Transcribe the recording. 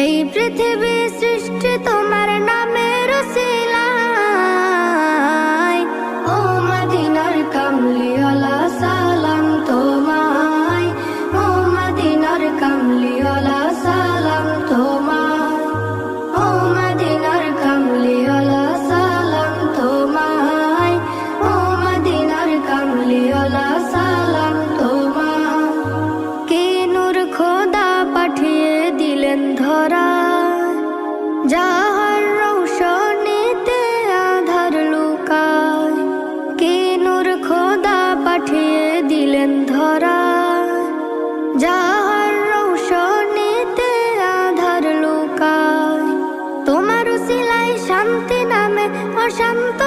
এই পৃথিবী সৃষ্টি তোমার নামের উসিলায়। ও মদিনার কামলিওয়ালা সালাম তোমায়, ও মদিনার কামলিওয়ালা সালাম তোমায়, ও মদিনার কামলিওয়ালা সালাম তোমায়, ও মদিনার কামলিওয়ালা সালাম তোমায়। কে নূর খোদা পাঠিয়ে দিলেন ধরা, যাহার রৌশনীতে আধার লুকায়। কে নূর খোদা পাঠিয়ে দিলেন ধরা, যাহার রৌশনীতে আধার লুকায়। তোমার উসিলায় শান্তি নামে অশান্ত